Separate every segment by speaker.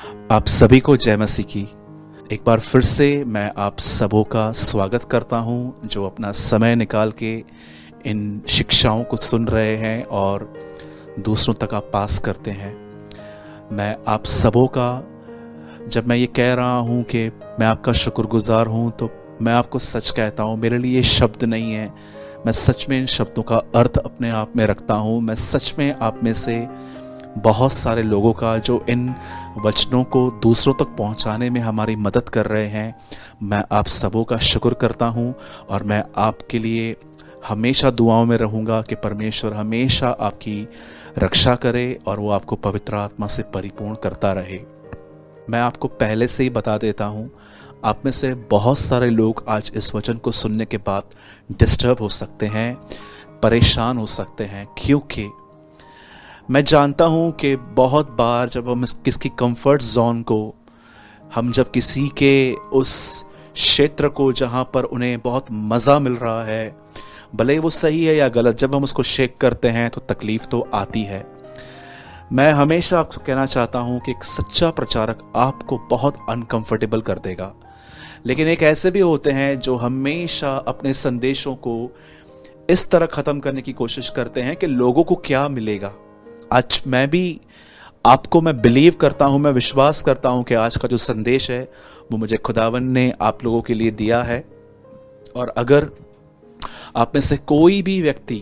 Speaker 1: आप सभी को जय मसीह की। एक बार फिर से मैं आप सबों का स्वागत करता हूं जो अपना समय निकाल के इन शिक्षाओं को सुन रहे हैं और दूसरों तक आप पास करते हैं। मैं आप सबों का, जब मैं ये कह रहा हूं कि मैं आपका शुक्रगुजार हूं, तो मैं आपको सच कहता हूं, मेरे लिए ये शब्द नहीं है। मैं सच में इन शब्दों का अर्थ अपने आप में रखता हूं। मैं सच में आप में से बहुत सारे लोगों का जो इन वचनों को दूसरों तक पहुंचाने में हमारी मदद कर रहे हैं, मैं आप सबों का शुक्र करता हूं। और मैं आपके लिए हमेशा दुआओं में रहूंगा कि परमेश्वर हमेशा आपकी रक्षा करे और वो आपको पवित्र आत्मा से परिपूर्ण करता रहे। मैं आपको पहले से ही बता देता हूं, आप में से बहुत सारे लोग आज इस वचन को सुनने के बाद डिस्टर्ब हो सकते हैं, परेशान हो सकते हैं, क्योंकि मैं जानता हूं कि बहुत बार जब हम किसकी कंफर्ट जोन को, हम जब किसी के उस क्षेत्र को जहां पर उन्हें बहुत मज़ा मिल रहा है, भले वो सही है या गलत, जब हम उसको शेक करते हैं तो तकलीफ़ तो आती है। मैं हमेशा आपको कहना चाहता हूं कि एक सच्चा प्रचारक आपको बहुत अनकंफर्टेबल कर देगा, लेकिन एक ऐसे भी होते हैं जो हमेशा अपने संदेशों को इस तरह ख़त्म करने की कोशिश करते हैं कि लोगों को क्या मिलेगा। आज मैं भी आपको, मैं बिलीव करता हूं, मैं विश्वास करता हूं कि आज का जो संदेश है वो मुझे खुदावन ने आप लोगों के लिए दिया है। और अगर आप में से कोई भी व्यक्ति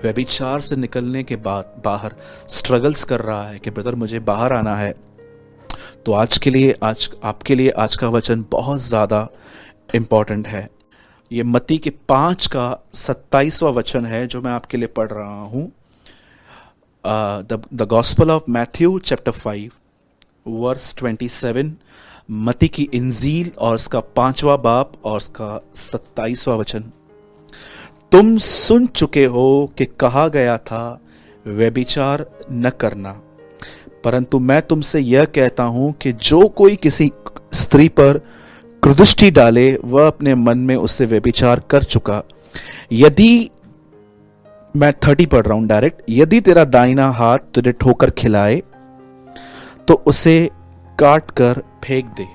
Speaker 1: व्यभिचार से निकलने के बाद बाहर स्ट्रगल्स कर रहा है कि ब्रदर मुझे बाहर आना है, तो आज आपके लिए आज का वचन बहुत ज़्यादा इम्पॉर्टेंट है। ये मत्ती के 5 का 27वां वचन है जो मैं आपके लिए पढ़ रहा हूं। The Gospel of Matthew chapter 5 verse 27, मत्ती की इंजील और उसका 5वां बाब और उसका 27वां वचन। तुम सुन चुके हो कि कहा गया था व्यभिचार न करना, परंतु मैं तुमसे यह कहता हूं कि जो कोई किसी स्त्री पर कुदृष्टि डाले वह अपने मन में उससे व्यभिचार कर चुका। यदि, मैं 30 पढ़ रहा हूं डायरेक्ट, यदि तेरा दाहिना हाथ तुझे ठोकर खिलाए तो उसे काट कर फेंक दे।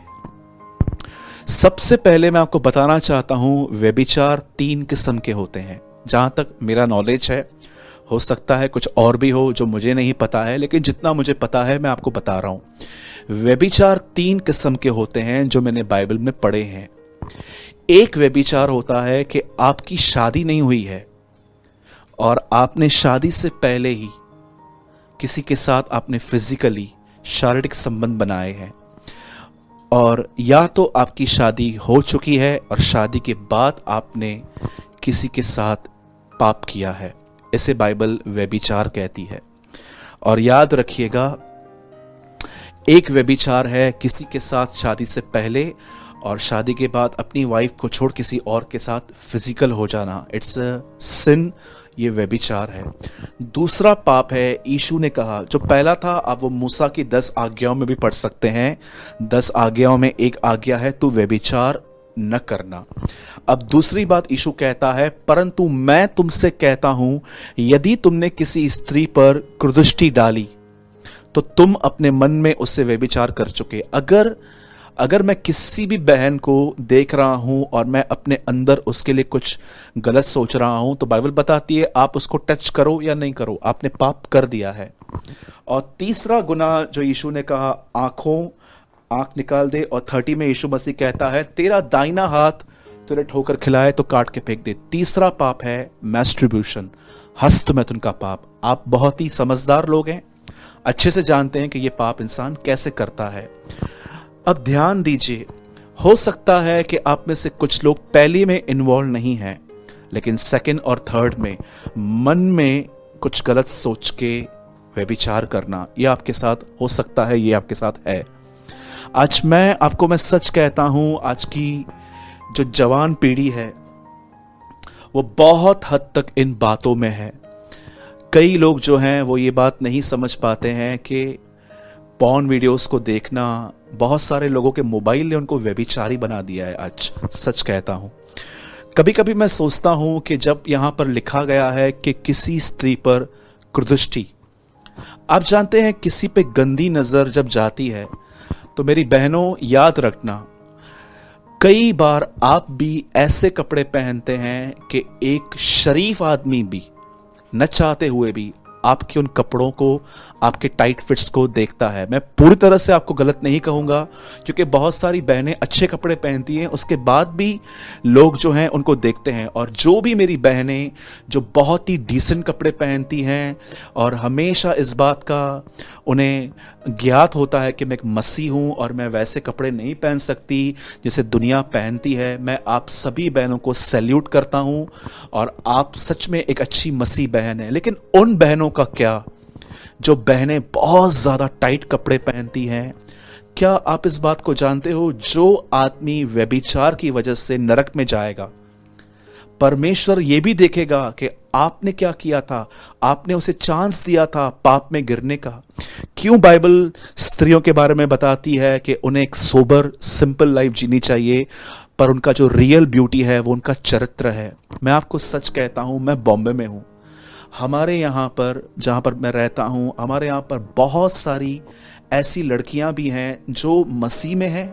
Speaker 1: सबसे पहले मैं आपको बताना चाहता हूं, व्यभिचार 3 किस्म के होते हैं जहां तक मेरा नॉलेज है। हो सकता है कुछ और भी हो जो मुझे नहीं पता है, लेकिन जितना मुझे पता है मैं आपको बता रहा हूं। व्यभिचार 3 किस्म के होते हैं जो मैंने बाइबल में पढ़े हैं। एक व्यभिचार होता है कि आपकी शादी नहीं हुई है और आपने शादी से पहले ही किसी के साथ आपने फिजिकली शारीरिक संबंध बनाए हैं, और या तो आपकी शादी हो चुकी है और शादी के बाद आपने किसी के साथ पाप किया है। इसे बाइबल व्यभिचार कहती है। और याद रखिएगा, एक व्यभिचार है किसी के साथ शादी से पहले और शादी के बाद अपनी वाइफ को छोड़ किसी और के साथ फिजिकल हो जाना। इट्स अ सिन, ये व्यभिचार है। दूसरा पाप है, यीशु ने कहा, जो पहला था आप वो मूसा की 10 आज्ञाओं में भी पढ़ सकते हैं। 10 आज्ञाओं में एक आज्ञा है तू व्यभिचार न करना। अब दूसरी बात यीशु कहता है, परंतु मैं तुमसे कहता हूं यदि तुमने किसी स्त्री पर कुदृष्टि डाली तो तुम अपने मन में उससे व्यभिचार कर चुके। अगर मैं किसी भी बहन को देख रहा हूं और मैं अपने अंदर उसके लिए कुछ गलत सोच रहा हूं, तो बाइबल बताती है आप उसको टच करो या नहीं करो, आपने पाप कर दिया है। और तीसरा गुनाह जो यीशु ने कहा, आंख निकाल दे, और 30 में यीशु मसीह कहता है तेरा दाहिना हाथ तुझे ठोकर खिलाए तो काट के फेंक दे। तीसरा पाप है मैस्ट्रिब्यूशन, हस्तमैथुन का पाप। आप बहुत ही समझदार लोग हैं, अच्छे से जानते हैं कि यह पाप इंसान कैसे करता है। अब ध्यान दीजिए, हो सकता है कि आप में से कुछ लोग पहली में इन्वॉल्व नहीं हैं, लेकिन सेकंड और थर्ड में मन में कुछ गलत सोच के व्यभिचार करना, यह आपके साथ हो सकता है, यह आपके साथ है। आज मैं सच कहता हूं, आज की जो जवान पीढ़ी है वो बहुत हद तक इन बातों में है। कई लोग जो हैं वो ये बात नहीं समझ पाते हैं कि पॉर्न वीडियोस को देखना, बहुत सारे लोगों के मोबाइल ने उनको व्यभिचारी बना दिया है। आज सच कहता हूं, कभी कभी मैं सोचता हूं कि जब यहां पर लिखा गया है कि किसी स्त्री पर कुदृष्टि, आप जानते हैं किसी पे गंदी नजर जब जाती है तो मेरी बहनों याद रखना, कई बार आप भी ऐसे कपड़े पहनते हैं कि एक शरीफ आदमी भी न चाहते हुए भी आपके उन कपड़ों को, आपके टाइट फिट्स को देखता है। मैं पूरी तरह से आपको गलत नहीं कहूँगा, क्योंकि बहुत सारी बहनें अच्छे कपड़े पहनती हैं, उसके बाद भी लोग जो हैं उनको देखते हैं। और जो भी मेरी बहनें जो बहुत ही डिसेंट कपड़े पहनती हैं और हमेशा इस बात का उन्हें ज्ञात होता है कि मैं एक मसीह हूँ और मैं वैसे कपड़े नहीं पहन सकती जैसे दुनिया पहनती है, मैं आप सभी बहनों को सैल्यूट करता हूँ और आप सच में एक अच्छी मसीह बहन है। लेकिन उन बहनों का क्या जो बहनें बहुत ज्यादा टाइट कपड़े पहनती हैं? क्या आप इस बात को जानते हो, जो आदमी व्यभिचार की वजह से नरक में जाएगा, परमेश्वर यह भी देखेगा कि आपने क्या किया था, आपने उसे चांस दिया था पाप में गिरने का। क्यों बाइबल स्त्रियों के बारे में बताती है कि उन्हें एक सोबर सिंपल लाइफ जीनी चाहिए, पर उनका जो रियल ब्यूटी है वो उनका चरित्र है। मैं आपको सच कहता हूं, मैं बॉम्बे में हूं, हमारे यहाँ पर जहाँ पर मैं रहता हूँ, हमारे यहाँ पर बहुत सारी ऐसी लड़कियाँ भी हैं जो मसीह में हैं,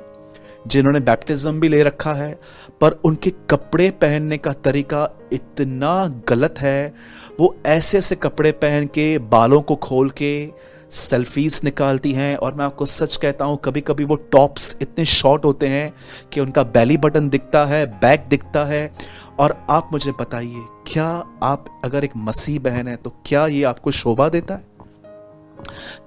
Speaker 1: जिन्होंने बैप्टिज्म भी ले रखा है, पर उनके कपड़े पहनने का तरीका इतना गलत है। वो ऐसे ऐसे कपड़े पहन के बालों को खोल के सेल्फीज निकालती हैं, और मैं आपको सच कहता हूँ कभी कभी वो टॉप्स इतने शॉर्ट होते हैं कि उनका बेली बटन दिखता है, बैक दिखता है। और आप मुझे बताइए, क्या आप अगर एक मसीह बहन है तो क्या ये आपको शोभा देता है?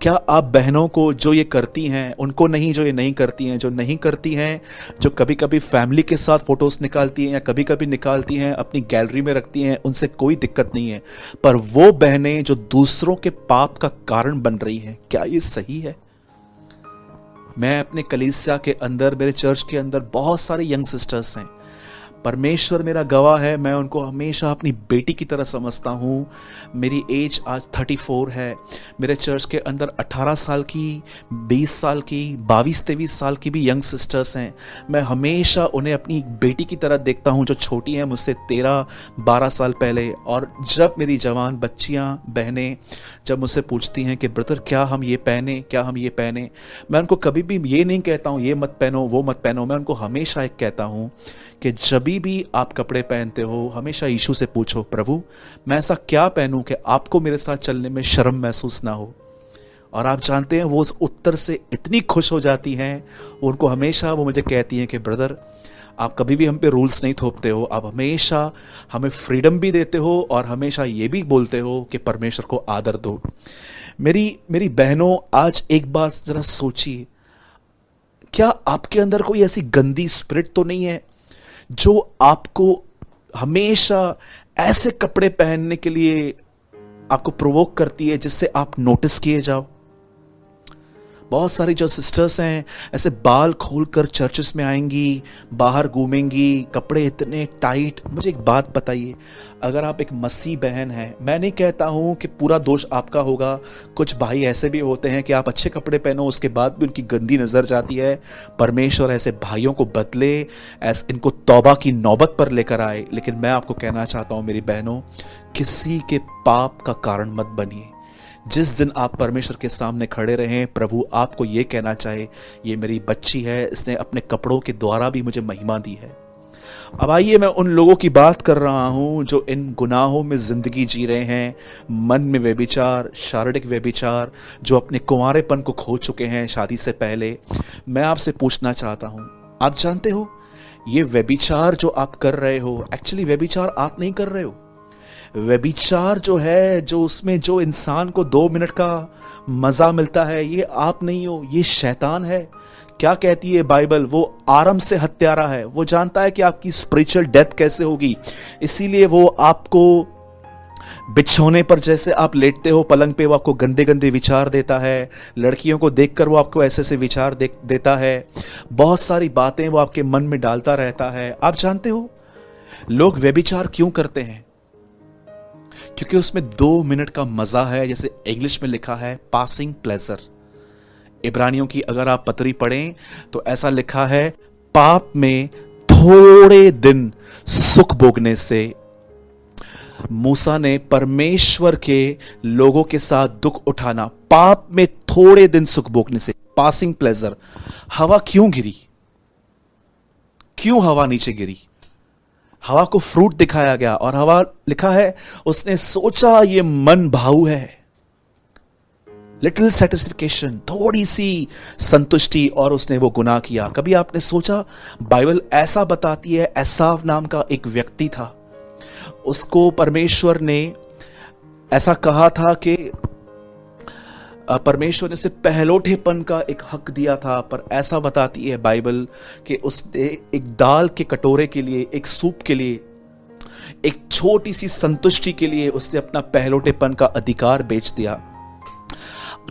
Speaker 1: क्या आप बहनों को जो ये करती हैं उनको नहीं, जो ये नहीं करती हैं, जो नहीं करती हैं, जो कभी कभी फैमिली के साथ फोटोज निकालती हैं या कभी कभी निकालती हैं अपनी गैलरी में रखती हैं, उनसे कोई दिक्कत नहीं है, पर वो बहनें जो दूसरों के पाप का कारण बन रही हैं, क्या ये सही है? मैं अपने कलीसिया के अंदर, मेरे चर्च के अंदर बहुत सारे यंग सिस्टर्स हैं, परमेश्वर मेरा गवाह है, मैं उनको हमेशा अपनी बेटी की तरह समझता हूँ। मेरी एज आज 34 है। मेरे चर्च के अंदर 18 साल की, 20 साल की, 22-23 साल की भी यंग सिस्टर्स हैं। मैं हमेशा उन्हें अपनी बेटी की तरह देखता हूँ, जो छोटी हैं मुझसे 13-12 साल पहले। और जब मेरी जवान बच्चियाँ, बहनें जब मुझसे पूछती हैं कि ब्रदर क्या हम ये पहने, क्या हम ये पहने, मैं उनको कभी भी ये नहीं कहता हूँ ये मत पहनो, वो मत पहनो। मैं उनको हमेशा एक कहता हूँ कि जब भी आप कपड़े पहनते हो हमेशा यीशु से पूछो, प्रभु मैं ऐसा क्या पहनूं कि आपको मेरे साथ चलने में शर्म महसूस ना हो। और आप जानते हैं वो उस उत्तर से इतनी खुश हो जाती हैं, उनको हमेशा वो मुझे कहती हैं कि ब्रदर आप कभी भी हम पे रूल्स नहीं थोपते हो, आप हमेशा हमें फ्रीडम भी देते हो और हमेशा ये भी बोलते हो कि परमेश्वर को आदर दो। मेरी बहनों, आज एक बार जरा सोचिए, क्या आपके अंदर कोई ऐसी गंदी स्पिरिट तो नहीं है जो आपको हमेशा ऐसे कपड़े पहनने के लिए आपको प्रोवोक करती है जिससे आप नोटिस किए जाओ? बहुत सारी जो सिस्टर्स हैं ऐसे बाल खोलकर चर्चेस में आएंगी, बाहर घूमेंगी, कपड़े इतने टाइट। मुझे एक बात बताइए, अगर आप एक मसीह बहन हैं, मैं नहीं कहता हूं कि पूरा दोष आपका होगा, कुछ भाई ऐसे भी होते हैं कि आप अच्छे कपड़े पहनो उसके बाद भी उनकी गंदी नजर जाती है। परमेश्वर ऐसे भाइयों को बदले, इनको तौबा की नौबत पर लेकर आए। लेकिन मैं आपको कहना चाहता हूं मेरी बहनों, किसी के पाप का कारण मत बनिए। जिस दिन आप परमेश्वर के सामने खड़े रहें, प्रभु आपको ये कहना चाहे, ये मेरी बच्ची है, इसने अपने कपड़ों के द्वारा भी मुझे महिमा दी है। अब आइए, मैं उन लोगों की बात कर रहा हूं जो इन गुनाहों में जिंदगी जी रहे हैं, मन में व्यभिचार, शारीरिक व्यभिचार, जो अपने कुंवारेपन को खो चुके हैं शादी से पहले। मैं आपसे पूछना चाहता हूं, आप जानते हो ये व्यभिचार जो आप कर रहे हो, एक्चुअली व्यभिचार आप नहीं कर रहे हो। व्यभिचार जो है, जो उसमें जो इंसान को 2 मिनट का मजा मिलता है, ये आप नहीं हो, ये शैतान है। क्या कहती है बाइबल? वो आरंभ से हत्यारा है, वो जानता है कि आपकी स्पिरिचुअल डेथ कैसे होगी, इसीलिए वो आपको बिछौने पर जैसे आप लेटते हो पलंग पे, वो आपको गंदे गंदे विचार देता है। लड़कियों को देखकर वो आपको ऐसे ऐसे विचार देता है, बहुत सारी बातें वो आपके मन में डालता रहता है। आप जानते हो लोग व्यभिचार क्यों करते हैं? क्योंकि उसमें 2 मिनट का मजा है, जैसे इंग्लिश में लिखा है पासिंग प्लेजर। इब्रानियों की अगर आप पत्री पढ़ें तो ऐसा लिखा है, पाप में थोड़े दिन सुख भोगने से मूसा ने परमेश्वर के लोगों के साथ दुख उठाना, पाप में थोड़े दिन सुख भोगने से, पासिंग प्लेजर, हवा क्यों गिरी? क्यों हवा नीचे गिरी? हवा को फ्रूट दिखाया गया और हवा लिखा है उसने सोचा ये मन भाऊ है, लिटिल सेटिस्फिकेशन, थोड़ी सी संतुष्टि, और उसने वो गुनाह किया। कभी आपने सोचा, बाइबल ऐसा बताती है, एसाव नाम का एक व्यक्ति था, उसको परमेश्वर ने ऐसा कहा था कि परमेश्वर ने उसे पहलोठेपन का एक हक दिया था, पर ऐसा बताती है बाइबल कि उसने एक दाल के कटोरे के लिए, एक सूप के लिए, एक छोटी सी संतुष्टि के लिए उसने अपना पहलोठेपन का अधिकार बेच दिया।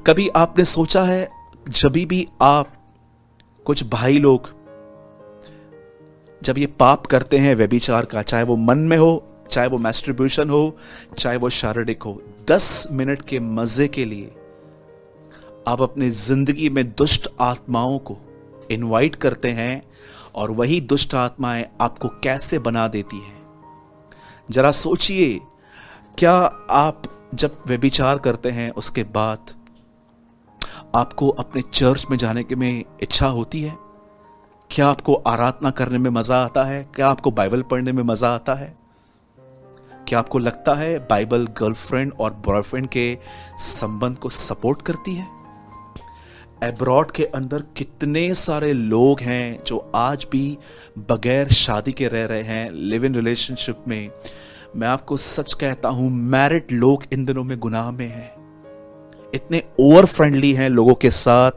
Speaker 1: कभी आपने सोचा है, जब भी आप, कुछ भाई लोग जब ये पाप करते हैं व्यभिचार का, चाहे वो मन में हो, चाहे वो मैस्टरब्यूशन हो, चाहे वो शारीरिक हो, 10 मिनट के मजे के लिए आप अपनी जिंदगी में दुष्ट आत्माओं को इनवाइट करते हैं, और वही दुष्ट आत्माएं आपको कैसे बना देती हैं। जरा सोचिए, क्या आप जब व्यभिचार करते हैं उसके बाद आपको अपने चर्च में जाने के में इच्छा होती है? क्या आपको आराधना करने में मजा आता है? क्या आपको बाइबल पढ़ने में मजा आता है? क्या आपको लगता है बाइबल गर्लफ्रेंड और बॉयफ्रेंड के संबंध को सपोर्ट करती है? एब्रॉड के अंदर कितने सारे लोग हैं जो आज भी बगैर शादी के रह रहे हैं, लिव इन रिलेशनशिप में। मैं आपको सच कहता हूं, मैरिड लोग इन दिनों में गुनाह में हैं। इतने ओवर फ्रेंडली हैं लोगों के साथ,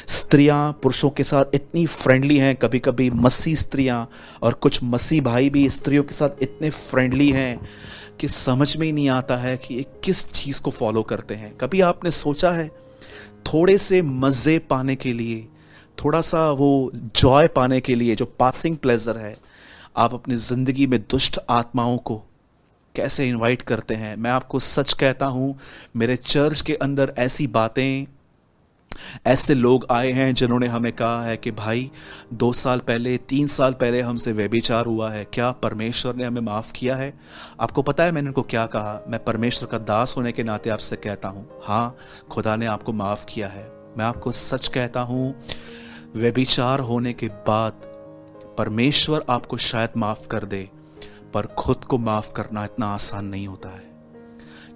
Speaker 1: स्त्रियां पुरुषों के साथ इतनी फ्रेंडली हैं, कभी कभी मसीह स्त्रियां और कुछ मसीह भाई भी स्त्रियों के साथ इतने फ्रेंडली हैं कि समझ में ही नहीं आता है कि ये किस चीज को फॉलो करते हैं। कभी आपने सोचा है, थोड़े से मजे पाने के लिए, थोड़ा सा वो जॉय पाने के लिए, जो पासिंग प्लेजर है, आप अपनी जिंदगी में दुष्ट आत्माओं को कैसे इनवाइट करते हैं? मैं आपको सच कहता हूं, मेरे चर्च के अंदर ऐसी बातें, ऐसे लोग आए हैं जिन्होंने हमें कहा है कि भाई 2 साल पहले, 3 साल पहले हमसे व्यभिचार हुआ है, क्या परमेश्वर ने हमें माफ किया है? आपको पता है मैंने उनको क्या कहा? मैं परमेश्वर का दास होने के नाते आपसे कहता हूं, हाँ, खुदा ने आपको माफ किया है। मैं आपको सच कहता हूं, व्यभिचार होने के बाद परमेश्वर आपको शायद माफ कर दे, पर खुद को माफ करना इतना आसान नहीं होता है,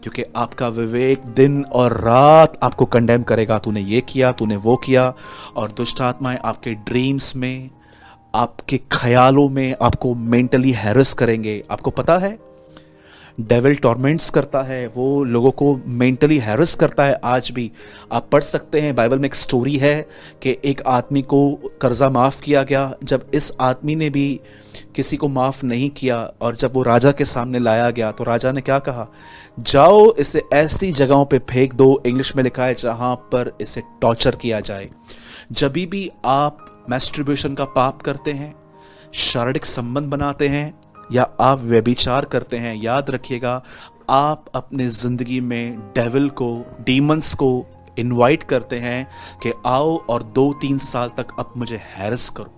Speaker 1: क्योंकि आपका विवेक दिन और रात आपको कंडेम करेगा, तूने ये किया, तूने वो किया, और दुष्ट आत्माएं आपके ड्रीम्स में, आपके ख्यालों में आपको मेंटली हैरेस करेंगे। आपको पता है, डेविल टॉर्मेंट्स करता है, वो लोगों को मेंटली हैरेस करता है। आज भी आप पढ़ सकते हैं, बाइबल में एक स्टोरी है कि एक आदमी को कर्जा माफ किया गया। जब इस आदमी ने भी किसी को माफ नहीं किया और जब वो राजा के सामने लाया गया, तो राजा ने क्या कहा? जाओ इसे ऐसी जगहों पे फेंक दो, इंग्लिश में लिखा है, जहां पर इसे टॉर्चर किया जाए। जब भी आप मैस्टरब्यूशन का पाप करते हैं, शारीरिक संबंध बनाते हैं, या आप व्यभिचार करते हैं, याद रखिएगा, आप अपने जिंदगी में डेविल को, डीमंस को इनवाइट करते हैं कि आओ और 2-3 साल तक अब मुझे हैरेस करो।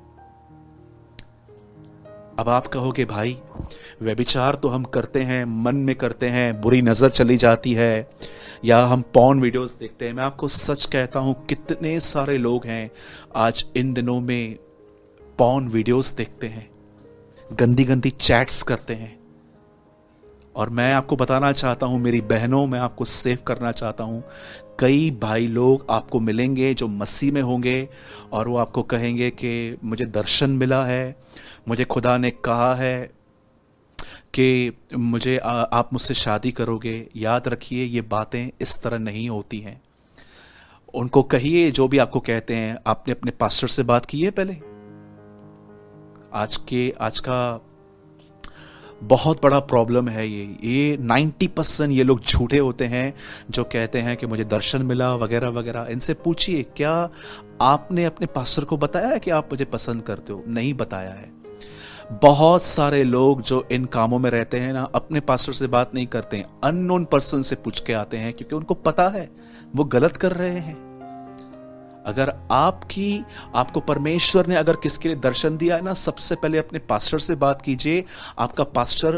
Speaker 1: अब आप कहोगे, भाई व्यभिचार तो हम करते हैं, मन में करते हैं, बुरी नजर चली जाती है, या हम पॉर्न वीडियोस देखते हैं। मैं आपको सच कहता हूं, कितने सारे लोग हैं आज इन दिनों में पॉर्न वीडियोस देखते हैं, गंदी गंदी चैट्स करते हैं। और मैं आपको बताना चाहता हूं, मेरी बहनों, मैं आपको सेव करना चाहता हूं, कई भाई लोग आपको मिलेंगे जो मसीह में होंगे, और वो आपको कहेंगे कि मुझे दर्शन मिला है, मुझे खुदा ने कहा है कि मुझे आप मुझसे शादी करोगे। याद रखिए, ये बातें इस तरह नहीं होती हैं। उनको कहिए, जो भी आपको कहते हैं, आपने अपने पास्टर से बात की है पहले? आज का बहुत बड़ा प्रॉब्लम है ये 90% ये लोग झूठे होते हैं जो कहते हैं कि मुझे दर्शन मिला वगैरह वगैरह। इनसे पूछिए, क्या आपने अपने पास्टर को बताया है कि आप मुझे पसंद करते हो? नहीं बताया है। बहुत सारे लोग जो इन कामों में रहते हैं ना, अपने पास्टर से बात नहीं करते हैं, अननोन पर्सन से पूछ के आते हैं, क्योंकि उनको पता है वो गलत कर रहे हैं। अगर आपको परमेश्वर ने अगर किसके लिए दर्शन दिया है ना, सबसे पहले अपने पास्टर से बात कीजिए। आपका पास्टर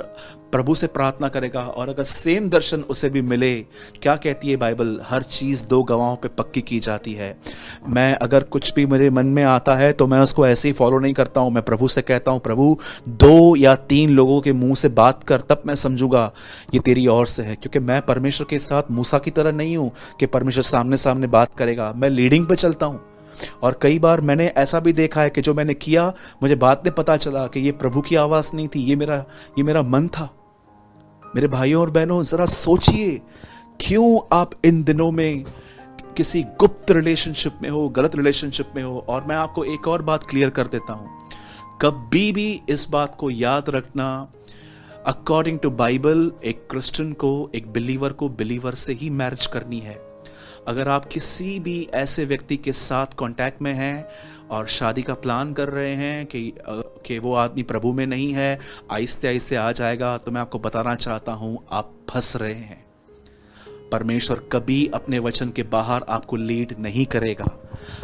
Speaker 1: प्रभु से प्रार्थना करेगा, और अगर सेम दर्शन उसे भी मिले, क्या कहती है बाइबल, हर चीज़ 2 गवाहों पे पक्की की जाती है। मैं अगर कुछ भी मेरे मन में आता है तो मैं उसको ऐसे ही फॉलो नहीं करता हूँ, मैं प्रभु से कहता हूँ, प्रभु 2 या 3 लोगों के मुंह से बात कर, तब मैं समझूंगा ये तेरी ओर से है। क्योंकि मैं परमेश्वर के साथ मूसा की तरह नहीं हूँ कि परमेश्वर सामने सामने बात करेगा, मैं लीडिंग पे चलता हूँ। और कई बार मैंने ऐसा भी देखा है कि जो मैंने किया, मुझे बाद में पता चला कि ये प्रभु की आवाज़ नहीं थी, ये मेरा मन था। मेरे भाइयों और बहनों, जरा सोचिए, क्यों आप इन दिनों में किसी गुप्त रिलेशनशिप में हो, गलत रिलेशनशिप में हो। और मैं आपको एक और बात क्लियर कर देता हूं, कभी भी इस बात को याद रखना, अकॉर्डिंग टू बाइबल एक क्रिश्चियन को, एक बिलीवर को बिलीवर से ही मैरिज करनी है। अगर आप किसी भी ऐसे व्यक्ति के साथ कांटेक्ट में हैं और शादी का प्लान कर रहे हैं कि वो आदमी प्रभु में नहीं है, आहिस्ते आहिस्ते आ जाएगा, तो मैं आपको बताना चाहता हूं, आप फंस रहे हैं। परमेश्वर कभी अपने वचन के बाहर आपको लीड नहीं करेगा।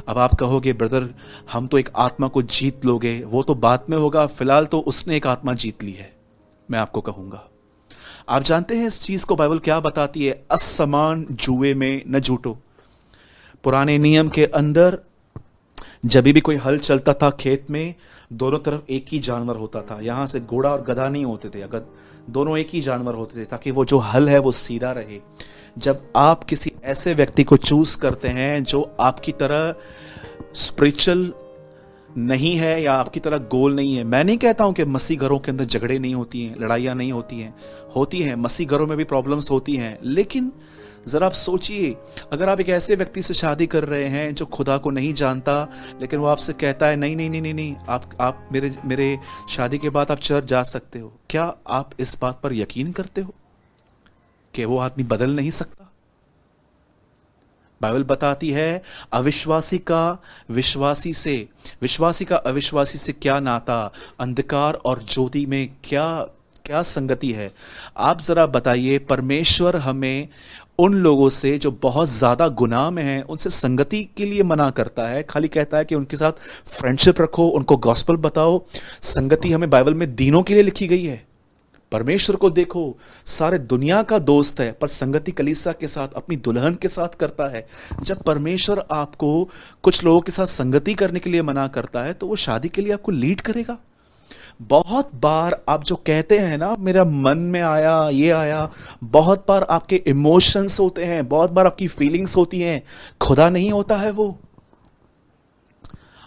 Speaker 1: अब आप कहोगे, ब्रदर हम तो एक आत्मा को जीत लोगे, वो तो बाद में होगा, फिलहाल तो उसने एक आत्मा जीत ली है। मैं आपको कहूंगा, आप जानते हैं इस चीज को बाइबल क्या बताती है, असमान जुए में न झूठो। पुराने नियम के अंदर जब भी कोई हल चलता था खेत में, दोनों तरफ एक ही जानवर होता था। यहां से घोड़ा और गधा नहीं होते थे, अगर दोनों एक ही जानवर होते थे, ताकि वो जो हल है वो सीधा रहे। जब आप किसी ऐसे व्यक्ति को चूज करते हैं जो आपकी तरह स्पिरिचुअल नहीं है या आपकी तरह गोल नहीं है, मैं नहीं कहता हूं कि मसीह घरों के अंदर झगड़े नहीं होती हैं, लड़ाइयां नहीं होती हैं, मसीह घरों में भी प्रॉब्लम्स होती हैं। लेकिन जरा आप सोचिए, अगर आप एक ऐसे व्यक्ति से शादी कर रहे हैं जो खुदा को नहीं जानता, लेकिन वो आपसे कहता है नहीं नहीं नहीं नहीं नहीं, आप मेरे शादी के बाद आप चर्च जा सकते हो, क्या आप इस बात पर यकीन करते हो कि वो आदमी बदल नहीं सकता? बाइबल बताती है, अविश्वासी का अविश्वासी से क्या नाता, अंधकार और ज्योति में क्या संगति है। आप जरा बताइए, परमेश्वर हमें उन लोगों से जो बहुत ज्यादा गुनाह में हैं, उनसे संगति के लिए मना करता है, खाली कहता है कि उनके साथ फ्रेंडशिप रखो, उनको गॉस्पेल बताओ। संगति हमें बाइबल में दीनों के लिए लिखी गई है। परमेश्वर को देखो, सारे दुनिया का दोस्त है, पर संगति कलीसिया के साथ, अपनी दुल्हन के साथ करता है। जब परमेश्वर आपको कुछ लोगों के साथ संगति करने के लिए मना करता है, तो वो शादी के लिए आपको लीड करेगा। बहुत बार आप जो कहते हैं ना, मेरा मन में आया, ये आया, बहुत बार आपके इमोशंस होते हैं, बहुत बार आपकी फीलिंग्स होती हैं, खुदा नहीं होता है वो।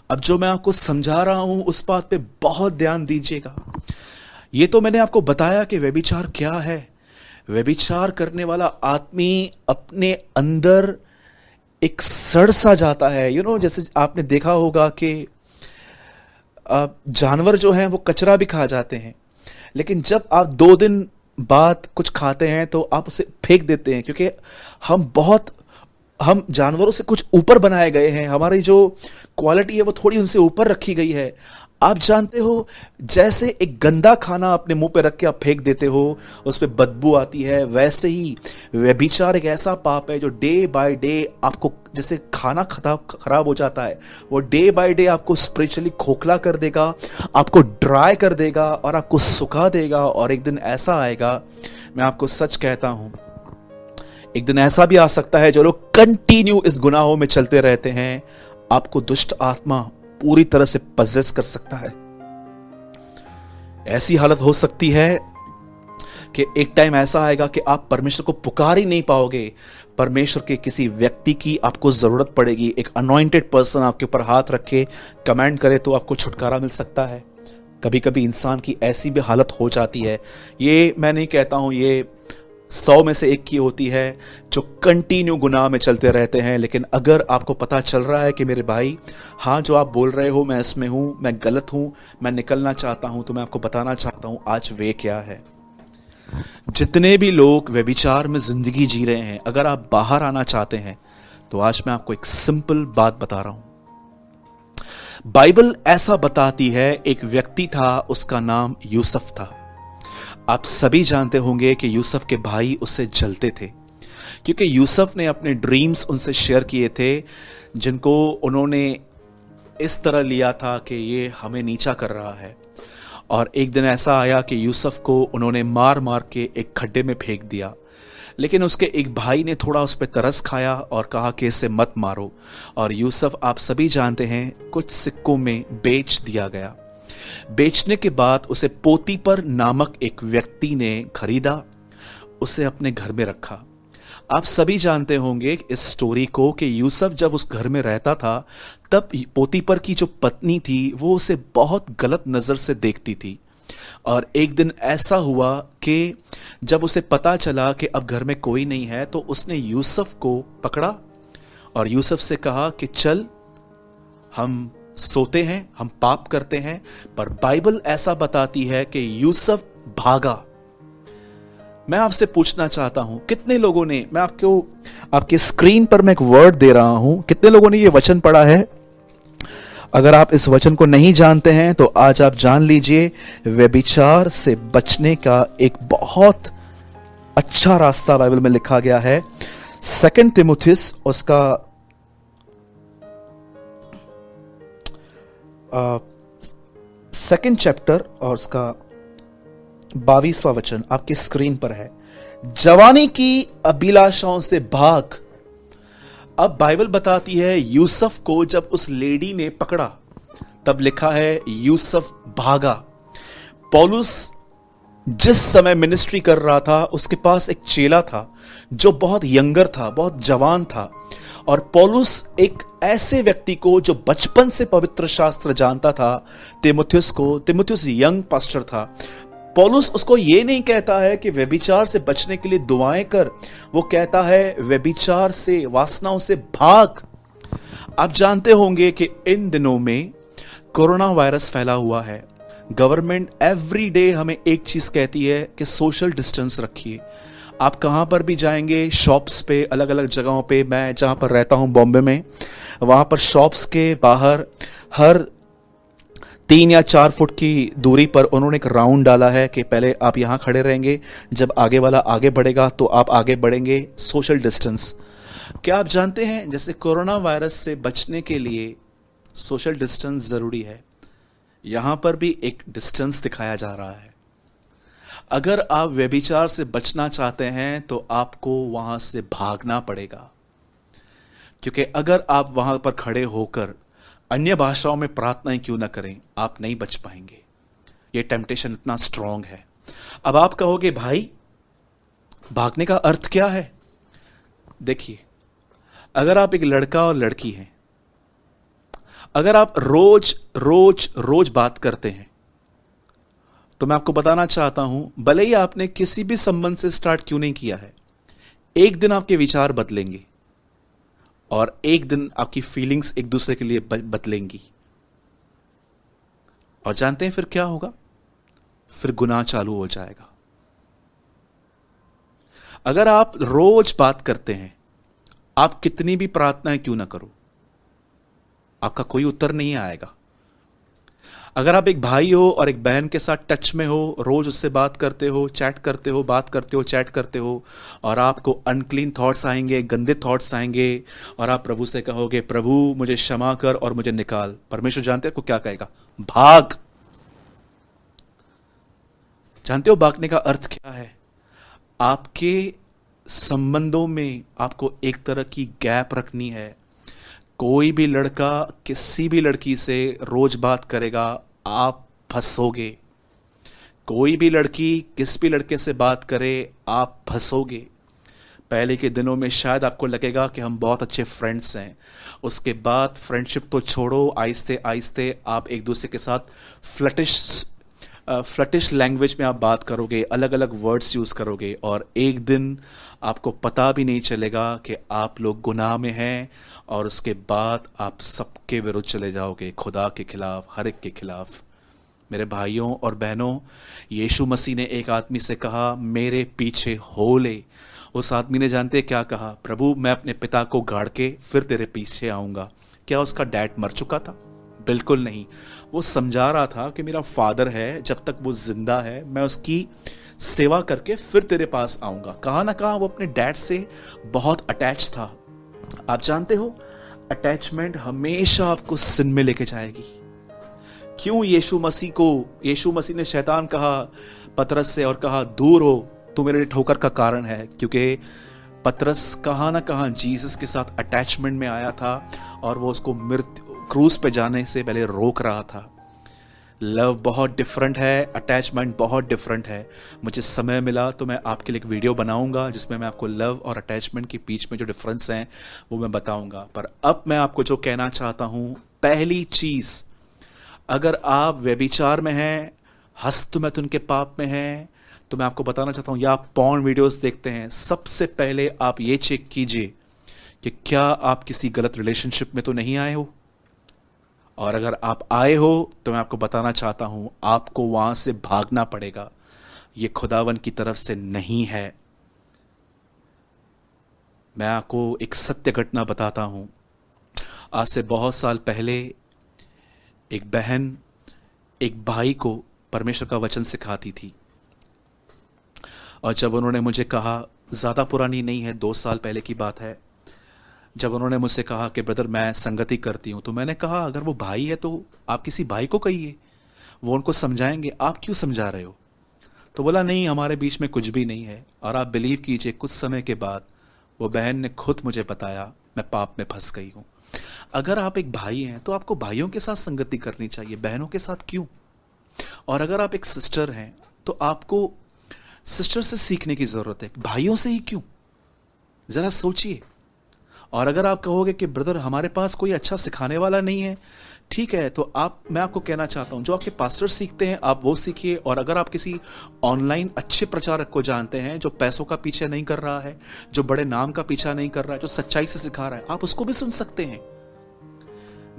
Speaker 1: अब जो मैं आपको समझा रहा हूं, उस बात पे बहुत ध्यान दीजिएगा। ये तो मैंने आपको बताया कि व्यभिचार क्या है। व्यभिचार करने वाला आदमी अपने अंदर एक सड़ सा जाता है। जैसे आपने देखा होगा कि जानवर जो हैं वो कचरा भी खा जाते हैं, लेकिन जब आप 2 दिन बाद कुछ खाते हैं तो आप उसे फेंक देते हैं, क्योंकि हम जानवरों से कुछ ऊपर बनाए गए हैं, हमारी जो क्वालिटी है वो थोड़ी उनसे ऊपर रखी गई है। आप जानते हो, जैसे एक गंदा खाना अपने मुंह पे रख के आप फेंक देते हो, उस पर बदबू आती है, वैसे ही व्यभिचार एक ऐसा पाप है जो डे बाय डे आपको, जैसे खाना खराब हो जाता है, वो डे बाय डे आपको स्पिरिचुअली खोखला कर देगा, आपको ड्राई कर देगा और आपको सुखा देगा। और एक दिन ऐसा आएगा, मैं आपको सच कहता हूं, एक दिन ऐसा भी आ सकता है, जो लोग कंटिन्यू इस गुनाहों में चलते रहते हैं, आपको दुष्ट आत्मा पूरी तरह से पजेस कर सकता है। ऐसी हालत हो सकती है कि एक टाइम ऐसा आएगा कि आप परमेश्वर को पुकार ही नहीं पाओगे। परमेश्वर के किसी व्यक्ति की आपको जरूरत पड़ेगी, एक अनॉइंटेड पर्सन आपके ऊपर हाथ रखे, कमांड करे, तो आपको छुटकारा मिल सकता है। कभी कभी इंसान की ऐसी भी हालत हो जाती है। ये मैं नहीं कहता हूं, ये 100 में से 1 की होती है जो कंटिन्यू गुनाह में चलते रहते हैं। लेकिन अगर आपको पता चल रहा है कि मेरे भाई, हाँ जो आप बोल रहे हो मैं इसमें हूं, मैं गलत हूं, मैं निकलना चाहता हूं, तो मैं आपको बताना चाहता हूं आज वे क्या है। जितने भी लोग व्यभिचार में जिंदगी जी रहे हैं, अगर आप बाहर आना चाहते हैं, तो आज मैं आपको एक सिंपल बात बता रहा हूं। बाइबल ऐसा बताती है, एक व्यक्ति था, उसका नाम यूसुफ था। आप सभी जानते होंगे कि यूसुफ के भाई उससे जलते थे, क्योंकि यूसुफ ने अपने ड्रीम्स उनसे शेयर किए थे, जिनको उन्होंने इस तरह लिया था कि ये हमें नीचा कर रहा है। और एक दिन ऐसा आया कि यूसुफ को उन्होंने मार मार के एक खड्डे में फेंक दिया, लेकिन उसके एक भाई ने थोड़ा उस पर तरस खाया और कहा कि इसे मत मारो, और यूसुफ आप सभी जानते हैं कुछ सिक्कों में बेच दिया गया। बेचने के बाद उसे पोतीपर नामक एक व्यक्ति ने खरीदा, उसे अपने घर में रखा। आप सभी जानते होंगे इस स्टोरी को कि यूसुफ जब उस घर में रहता था तब पोतीपर की जो पत्नी थी वो उसे बहुत गलत नजर से देखती थी। और एक दिन ऐसा हुआ कि जब उसे पता चला कि अब घर में कोई नहीं है तो उसने यूसुफ को पकड़ा और यूसुफ से कहा कि चल हम सोते हैं, हम पाप करते हैं। पर बाइबल ऐसा बताती है कि यूसुफ भागा। मैं आपसे पूछना चाहता हूं कितने लोगों ने, मैं आपके स्क्रीन पर मैं एक वर्ड दे रहा हूं, कितने लोगों ने ये वचन पढ़ा है? अगर आप इस वचन को नहीं जानते हैं तो आज आप जान लीजिए, व्यभिचार से बचने का एक बहुत अच्छा रास्ता बाइबल में लिखा गया है। 2 तिमुथियुस उसका 2nd चैप्टर और उसका 22वां वचन आपकी स्क्रीन पर है। जवानी की अभिलाषाओं से भाग। अब बाइबल बताती है यूसुफ को जब उस लेडी ने पकड़ा तब लिखा है यूसुफ भागा। पौलुस जिस समय मिनिस्ट्री कर रहा था उसके पास एक चेला था जो बहुत यंगर था, बहुत जवान था, और पौलुस एक ऐसे व्यक्ति को जो बचपन से पवित्र शास्त्र जानता था, तिमुथियुस यंग पास्टर था। पौलुस उसको ये नहीं कहता है कि व्यभिचार से बचने के लिए दुआएं कर, वो कहता है व्यभिचार से, वासनाओं से भाग। आप जानते होंगे कि इन दिनों में कोरोना वायरस फैला हुआ है। गवर्नमेंट एवरी डे हमें एक चीज कहती है कि सोशल डिस्टेंस रखिए। आप कहां पर भी जाएंगे, शॉप्स पे, अलग अलग जगहों पे, मैं जहां पर रहता हूं बॉम्बे में, वहां पर शॉप्स के बाहर हर 3 या 4 फुट की दूरी पर उन्होंने एक राउंड डाला है कि पहले आप यहां खड़े रहेंगे, जब आगे वाला आगे बढ़ेगा तो आप आगे बढ़ेंगे, सोशल डिस्टेंस। क्या आप जानते हैं जैसे कोरोना वायरस से बचने के लिए सोशल डिस्टेंस जरूरी है, यहां पर भी एक डिस्टेंस दिखाया जा रहा है। अगर आप व्यभिचार से बचना चाहते हैं तो आपको वहां से भागना पड़ेगा, क्योंकि अगर आप वहां पर खड़े होकर अन्य भाषाओं में प्रार्थनाएं क्यों ना करें, आप नहीं बच पाएंगे। यह टेम्पटेशन इतना स्ट्रांग है। अब आप कहोगे भाई भागने का अर्थ क्या है? देखिए, अगर आप एक लड़का और लड़की हैं, अगर आप रोज रोज रोज बात करते हैं, तो मैं आपको बताना चाहता हूं, भले ही आपने किसी भी संबंध से स्टार्ट क्यों नहीं किया है, एक दिन आपके विचार बदलेंगे और एक दिन आपकी फीलिंग्स एक दूसरे के लिए बदलेंगी। और जानते हैं फिर क्या होगा? फिर गुनाह चालू हो जाएगा। अगर आप रोज बात करते हैं, आप कितनी भी प्रार्थनाएं क्यों ना करो, आपका कोई उत्तर नहीं आएगा। अगर आप एक भाई हो और एक बहन के साथ टच में हो, रोज उससे बात करते हो, चैट करते हो, बात करते हो, चैट करते हो, और आपको अनक्लीन थॉट्स आएंगे, गंदे थॉट्स आएंगे, और आप प्रभु से कहोगे प्रभु मुझे क्षमा कर और मुझे निकाल, परमेश्वर जानते हैं आपको क्या कहेगा? भाग। जानते हो भागने का अर्थ क्या है? आपके संबंधों में आपको एक तरह की गैप रखनी है। कोई भी लड़का किसी भी लड़की से रोज बात करेगा, आप फंसोगे। कोई भी लड़की किस भी लड़के से बात करे, आप फंसोगे। पहले के दिनों में शायद आपको लगेगा कि हम बहुत अच्छे फ्रेंड्स हैं, उसके बाद फ्रेंडशिप तो छोड़ो, आहिस्ते आहिस्ते आप एक दूसरे के साथ फ्लटिश लैंग्वेज में आप बात करोगे, अलग अलग वर्ड्स यूज करोगे, और एक दिन आपको पता भी नहीं चलेगा कि आप लोग गुनाह में हैं, और उसके बाद आप सबके विरुद्ध चले जाओगे, खुदा के खिलाफ, हर एक के खिलाफ। मेरे भाइयों और बहनों, यीशु मसीह ने एक आदमी से कहा मेरे पीछे हो ले। उस आदमी ने जानते क्या कहा? प्रभु मैं अपने पिता को गाड़ के फिर तेरे पीछे आऊंगा। क्या उसका डैड मर चुका था? बिल्कुल नहीं। वो समझा रहा था कि मेरा फादर है, जब तक वो जिंदा है मैं उसकी सेवा करके फिर तेरे पास आऊंगा। कहा ना कहा वो अपने डैड से बहुत अटैच था। आप जानते हो अटैचमेंट हमेशा आपको सिन में लेके जाएगी, क्यों यीशु मसीह ने शैतान कहा पतरस से और कहा दूर हो, तू मेरे लिए ठोकर का कारण है? क्योंकि पतरस कहाँ ना कहाँ जीसस के साथ अटैचमेंट में आया था और वो उसको क्रूस पे जाने से पहले रोक रहा था। लव बहुत डिफरेंट है, अटैचमेंट बहुत डिफरेंट है। मुझे समय मिला तो मैं आपके लिए एक वीडियो बनाऊंगा जिसमें मैं आपको लव और अटैचमेंट के बीच में जो डिफरेंस हैं वो मैं बताऊंगा। पर अब मैं आपको जो कहना चाहता हूं, पहली चीज, अगर आप व्यभिचार में हैं, हस्तमैथुन के पाप में हैं, तो मैं आपको बताना चाहता हूं, या आप पॉर्न वीडियोस देखते हैं, सबसे पहले आप ये चेक कीजिए कि क्या आप किसी गलत रिलेशनशिप में तो नहीं आए हो। और अगर आप आए हो तो मैं आपको बताना चाहता हूं, आपको वहां से भागना पड़ेगा। ये खुदावन की तरफ से नहीं है। मैं आपको एक सत्य घटना बताता हूं। आज से बहुत साल पहले एक बहन एक भाई को परमेश्वर का वचन सिखाती थी, और जब उन्होंने मुझे कहा, ज्यादा पुरानी नहीं है, 2 साल पहले की बात है, जब उन्होंने मुझसे कहा कि ब्रदर मैं संगति करती हूं, तो मैंने कहा अगर वो भाई है तो आप किसी भाई को कहिए, वो उनको समझाएंगे, आप क्यों समझा रहे हो? तो बोला नहीं, हमारे बीच में कुछ भी नहीं है। और आप बिलीव कीजिए, कुछ समय के बाद वो बहन ने खुद मुझे बताया मैं पाप में फंस गई हूं। अगर आप एक भाई हैं तो आपको भाइयों के साथ संगति करनी चाहिए, बहनों के साथ क्यों? और अगर आप एक सिस्टर हैं तो आपको सिस्टर से सीखने की जरूरत है, भाइयों से ही क्यों? जरा सोचिए। और अगर आप कहोगे कि ब्रदर हमारे पास कोई अच्छा सिखाने वाला नहीं है, ठीक है, तो मैं आपको कहना चाहता हूं, जो आपके पास्टर सीखते हैं आप वो सीखिए। और अगर आप किसी ऑनलाइन अच्छे प्रचारक को जानते हैं जो पैसों का पीछा नहीं कर रहा है, जो बड़े नाम का पीछा नहीं कर रहा है, जो सच्चाई से सिखा रहा है, आप उसको भी सुन सकते हैं।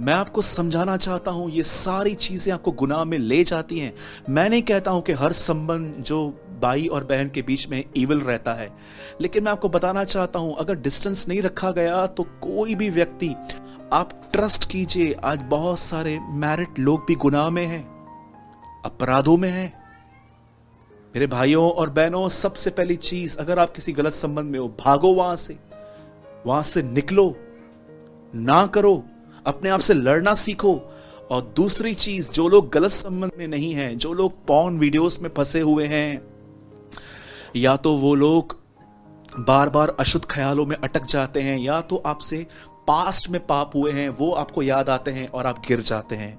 Speaker 1: मैं आपको समझाना चाहता हूं, ये सारी चीजें आपको गुनाह में ले जाती हैं। मैं नहीं कहता हूं कि हर संबंध जो भाई और बहन के बीच में इविल रहता है, लेकिन मैं आपको बताना चाहता हूं, अगर डिस्टेंस नहीं रखा गया तो कोई भी व्यक्ति, आप ट्रस्ट कीजिए, आज बहुत सारे मैरिड लोग भी गुनाह में हैं, अपराधों में हैं। मेरे भाइयों और बहनों, सबसे पहली चीज, अगर आप किसी गलत संबंध में हो, भागो वहां से निकलो, ना करो, अपने आप से लड़ना सीखो। और दूसरी चीज, जो लोग गलत संबंध में नहीं हैं, जो लोग पॉर्न वीडियोस में फंसे हुए हैं, या तो वो लोग बार बार अशुद्ध ख्यालों में अटक जाते हैं, या तो आपसे पास्ट में पाप हुए हैं, वो आपको याद आते हैं और आप गिर जाते हैं,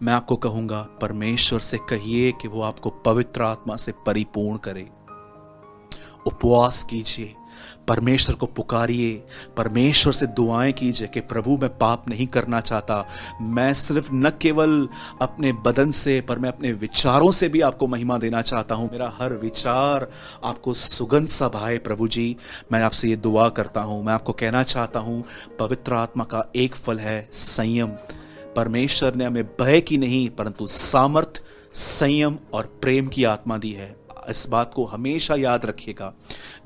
Speaker 1: मैं आपको कहूंगा परमेश्वर से कहिए कि वो आपको पवित्र आत्मा से परिपूर्ण करे। उपवास कीजिए, परमेश्वर को पुकारिए, परमेश्वर से दुआएं कीजिए कि प्रभु मैं पाप नहीं करना चाहता। मैं सिर्फ न केवल अपने बदन से, पर मैं अपने विचारों से भी आपको महिमा देना चाहता हूं। मेरा हर विचार आपको सुगंध सा भाए प्रभु जी, मैं आपसे ये दुआ करता हूं। मैं आपको कहना चाहता हूं, पवित्र आत्मा का एक फल है संयम। परमेश्वर ने हमें भय की नहीं परंतु सामर्थ, संयम और प्रेम की आत्मा दी है। इस बात को हमेशा याद रखिएगा।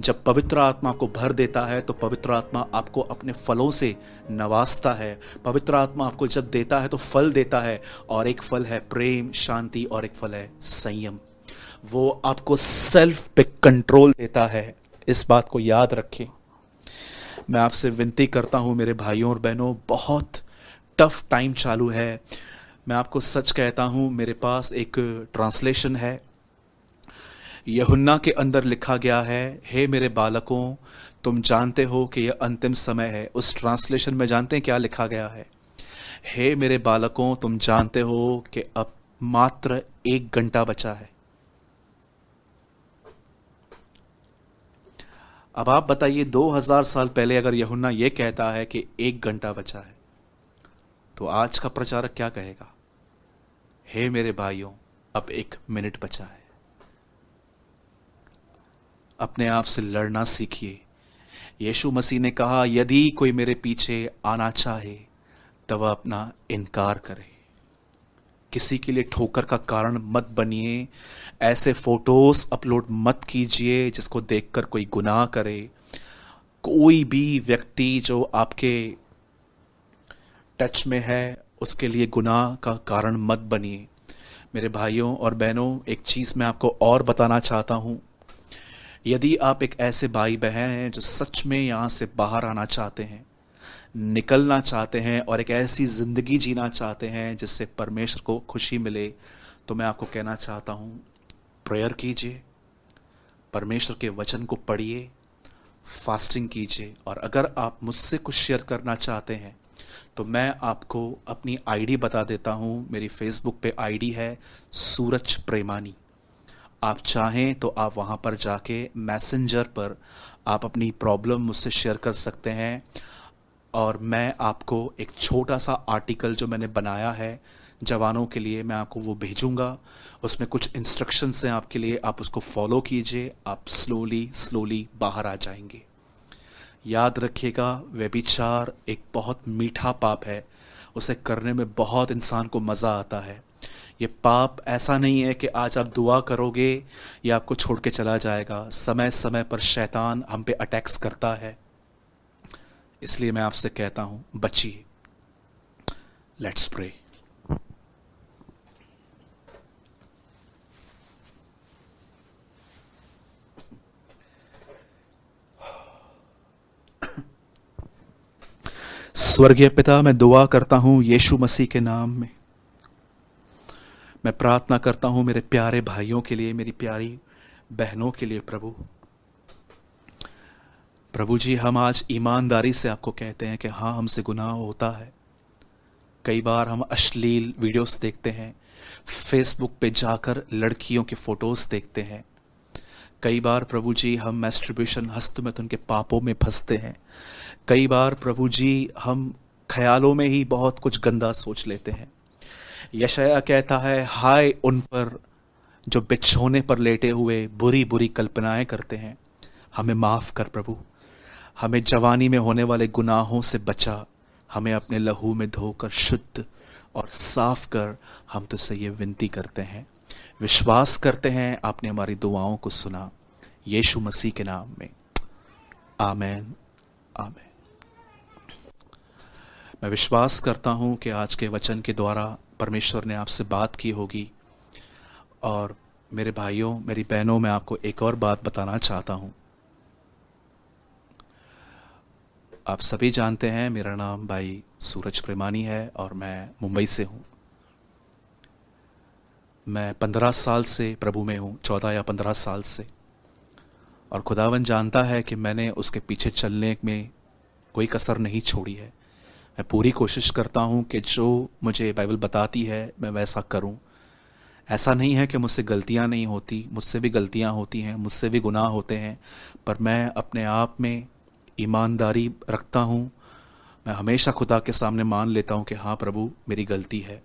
Speaker 1: जब पवित्र आत्मा को भर देता है तो पवित्र आत्मा आपको अपने फलों से नवाजता है। पवित्र आत्मा आपको जब देता है तो फल देता है, और एक फल है प्रेम, शांति, और एक फल है संयम। वो आपको सेल्फ पे कंट्रोल देता है। इस बात को याद रखें। मैं आपसे विनती करता हूं मेरे भाइयों और बहनों, बहुत टफ टाइम चालू है। मैं आपको सच कहता हूं, मेरे पास एक ट्रांसलेशन है, यूहन्ना के अंदर लिखा गया है, हे मेरे बालकों तुम जानते हो कि यह अंतिम समय है। उस ट्रांसलेशन में जानते हैं क्या लिखा गया है? हे मेरे बालकों तुम जानते हो कि अब मात्र 1 घंटा बचा है। अब आप बताइए, 2000 साल पहले अगर यूहन्ना यह कहता है कि 1 घंटा बचा है, तो आज का प्रचारक क्या कहेगा? हे मेरे भाइयों अब 1 मिनट बचा है। अपने आप से लड़ना सीखिए। यीशु मसीह ने कहा, यदि कोई मेरे पीछे आना चाहे तब वह अपना इनकार करे। किसी के लिए ठोकर का कारण मत बनिए। ऐसे फोटोज अपलोड मत कीजिए जिसको देखकर कोई गुनाह करे। कोई भी व्यक्ति जो आपके टच में है उसके लिए गुनाह का कारण मत बनिए। मेरे भाइयों और बहनों, एक चीज मैं आपको और बताना चाहता हूं। यदि आप एक ऐसे भाई बहन हैं जो सच में यहां से बाहर आना चाहते हैं, निकलना चाहते हैं और एक ऐसी ज़िंदगी जीना चाहते हैं जिससे परमेश्वर को खुशी मिले, तो मैं आपको कहना चाहता हूँ, प्रेयर कीजिए, परमेश्वर के वचन को पढ़िए, फास्टिंग कीजिए। और अगर आप मुझसे कुछ शेयर करना चाहते हैं तो मैं आपको अपनी आईडी बता देता हूँ। मेरी फेसबुक पे आईडी है सूरज प्रेमानी। आप चाहें तो आप वहाँ पर जाके मैसेंजर पर आप अपनी प्रॉब्लम मुझसे शेयर कर सकते हैं, और मैं आपको एक छोटा सा आर्टिकल जो मैंने बनाया है जवानों के लिए, मैं आपको वो भेजूंगा। उसमें कुछ इंस्ट्रक्शंस हैं आपके लिए, आप उसको फॉलो कीजिए, आप स्लोली बाहर आ जाएंगे। याद रखिएगा, व्यभिचार एक बहुत मीठा पाप है, उसे करने में बहुत इंसान को मज़ा आता है। ये पाप ऐसा नहीं है कि आज आप दुआ करोगे या आपको छोड़ के चला जाएगा। समय समय पर शैतान हम पे अटैक्स करता है, इसलिए मैं आपसे कहता हूं, बचिए। Let's pray. स्वर्गीय पिता, मैं दुआ करता हूं यीशु मसीह के नाम में। मैं प्रार्थना करता हूं मेरे प्यारे भाइयों के लिए, मेरी प्यारी बहनों के लिए। प्रभु जी, हम आज ईमानदारी से आपको कहते हैं कि हाँ, हमसे गुनाह होता है। कई बार हम अश्लील वीडियोस देखते हैं, फेसबुक पे जाकर लड़कियों की फोटोज देखते हैं। कई बार प्रभु जी हम मैस्टरबेशन, हस्तमैथुन के पापों में फंसते हैं। कई बार प्रभु जी हम ख्यालों में ही बहुत कुछ गंदा सोच लेते हैं। यशायाह कहता है, हाय उन पर जो बिछोने पर लेटे हुए बुरी बुरी कल्पनाएं करते हैं। हमें माफ कर प्रभु, हमें जवानी में होने वाले गुनाहों से बचा, हमें अपने लहू में धोकर शुद्ध और साफ कर। हम तुझसे ये विनती करते हैं, विश्वास करते हैं आपने हमारी दुआओं को सुना, यीशु मसीह के नाम में, आमेन आमेन। मैं विश्वास करता हूं कि आज के वचन के द्वारा परमेश्वर ने आपसे बात की होगी। और मेरे भाइयों, मेरी बहनों, मैं आपको एक और बात बताना चाहता हूं। आप सभी जानते हैं मेरा नाम भाई सूरज प्रेमानी है और मैं मुंबई से हूं। मैं 15 साल से प्रभु में हूं, 14 या 15 साल से। और खुदावन जानता है कि मैंने उसके पीछे चलने में कोई कसर नहीं छोड़ी है। मैं पूरी कोशिश करता हूं कि जो मुझे बाइबल बताती है मैं वैसा करूं। ऐसा नहीं है कि मुझसे गलतियां नहीं होती, मुझसे भी गलतियां होती हैं, मुझसे भी गुनाह होते हैं, पर मैं अपने आप में ईमानदारी रखता हूं। मैं हमेशा खुदा के सामने मान लेता हूं कि हाँ प्रभु, मेरी गलती है।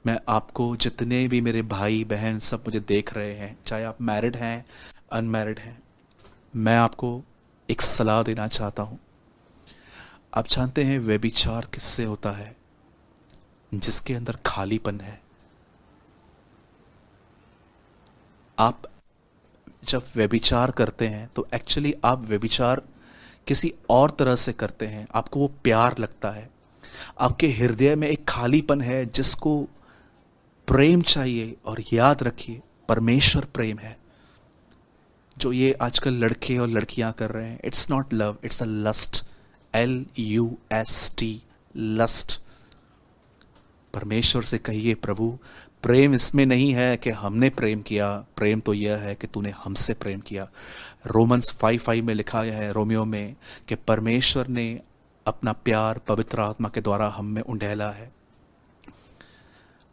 Speaker 1: मैं आपको, जितने भी मेरे भाई बहन सब मुझे देख रहे हैं, चाहे आप मैरिड हैं अनमैरिड हैं, मैं आपको एक सलाह देना चाहता हूं। आप जानते हैं व्यभिचार किससे होता है? जिसके अंदर खालीपन है। आप जब व्यभिचार करते हैं तो एक्चुअली आप व्यभिचार किसी और तरह से करते हैं। आपको वो प्यार लगता है, आपके हृदय में एक खालीपन है जिसको प्रेम चाहिए। और याद रखिए, परमेश्वर प्रेम है। जो ये आजकल लड़के और लड़कियां कर रहे हैं, it's not love, it's a lust, LUST, lust. परमेश्वर से कहिए, प्रभु प्रेम इसमें नहीं है कि हमने प्रेम किया, प्रेम तो यह है कि तूने हमसे प्रेम किया। रोमन्स 5:5 में लिखा है, रोमियो में, कि परमेश्वर ने अपना प्यार पवित्र आत्मा के द्वारा हम में उंडेला है।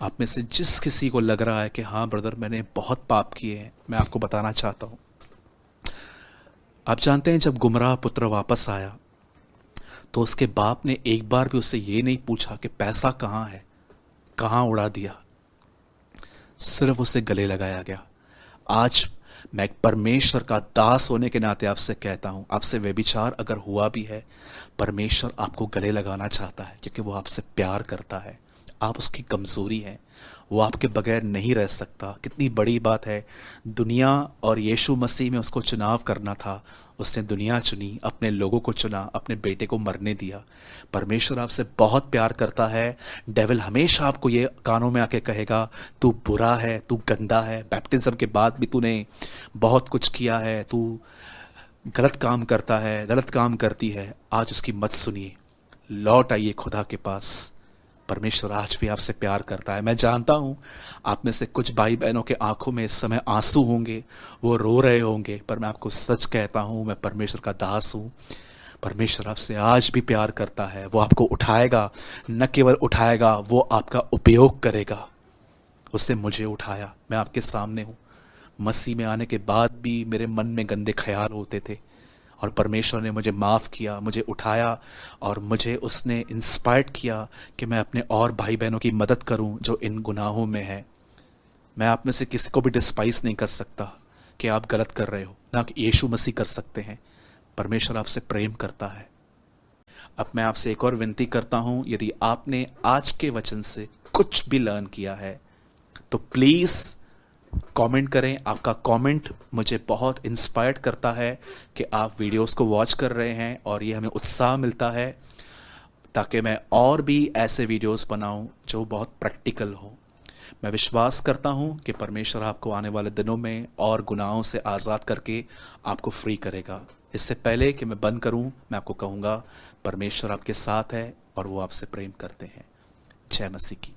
Speaker 1: आप में से जिस किसी को लग रहा है कि हाँ ब्रदर, मैंने बहुत पाप किए हैं, मैं आपको बताना चाहता हूं। आप जानते हैं, जब गुमराह पुत्र वापस आया तो उसके बाप ने एक बार भी उससे ये नहीं पूछा कि पैसा कहाँ है, कहाँ उड़ा दिया। सिर्फ उसे गले लगाया गया। आज मैं एक परमेश्वर का दास होने के नाते आपसे कहता हूं, आपसे व्यभिचार अगर हुआ भी है, परमेश्वर आपको गले लगाना चाहता है, क्योंकि वो आपसे प्यार करता है। आप उसकी कमजोरी हैं, वो आपके बगैर नहीं रह सकता। कितनी बड़ी बात है, दुनिया और यीशु मसीह में उसको चुनाव करना था, उसने दुनिया चुनी, अपने लोगों को चुना, अपने बेटे को मरने दिया। परमेश्वर आपसे बहुत प्यार करता है। डेविल हमेशा आपको ये कानों में आके कहेगा, तू बुरा है, तू गंदा है, बैप्टिज्म के बाद भी तूने बहुत कुछ किया है, तू गलत काम करता है, गलत काम करती है। आज उसकी मत सुनिए। लौट आइए खुदा के पास। परमेश्वर आज भी आपसे प्यार करता है। मैं जानता हूं आप में से कुछ भाई बहनों के आंखों में इस समय आंसू होंगे, वो रो रहे होंगे, पर मैं आपको सच कहता हूं, मैं परमेश्वर का दास हूं। परमेश्वर आपसे आज भी प्यार करता है। वो आपको उठाएगा, न केवल उठाएगा, वो आपका उपयोग करेगा। उसने मुझे उठाया, मैं आपके सामने हूं। मसीह में आने के बाद भी मेरे मन में गंदे ख्याल होते थे, और परमेश्वर ने मुझे माफ़ किया, मुझे उठाया, और मुझे उसने इंस्पायर्ड किया कि मैं अपने और भाई बहनों की मदद करूं जो इन गुनाहों में है। मैं आप में से किसी को भी डिस्पाइस नहीं कर सकता कि आप गलत कर रहे हो, ना कि यीशु मसीह कर सकते हैं। परमेश्वर आपसे प्रेम करता है। अब मैं आपसे एक और विनती करता हूं, यदि आपने आज के वचन से कुछ भी लर्न किया है तो प्लीज़ कमेंट करें। आपका कमेंट मुझे बहुत इंस्पायर्ड करता है कि आप वीडियोस को वॉच कर रहे हैं, और ये हमें उत्साह मिलता है ताकि मैं और भी ऐसे वीडियोस बनाऊं जो बहुत प्रैक्टिकल हो। मैं विश्वास करता हूं कि परमेश्वर आपको आने वाले दिनों में और गुनाहों से आज़ाद करके आपको फ्री करेगा। इससे पहले कि मैं बंद करूं, मैं आपको कहूँगा परमेश्वर आपके साथ है और वो आपसे प्रेम करते हैं। जय मसीह की।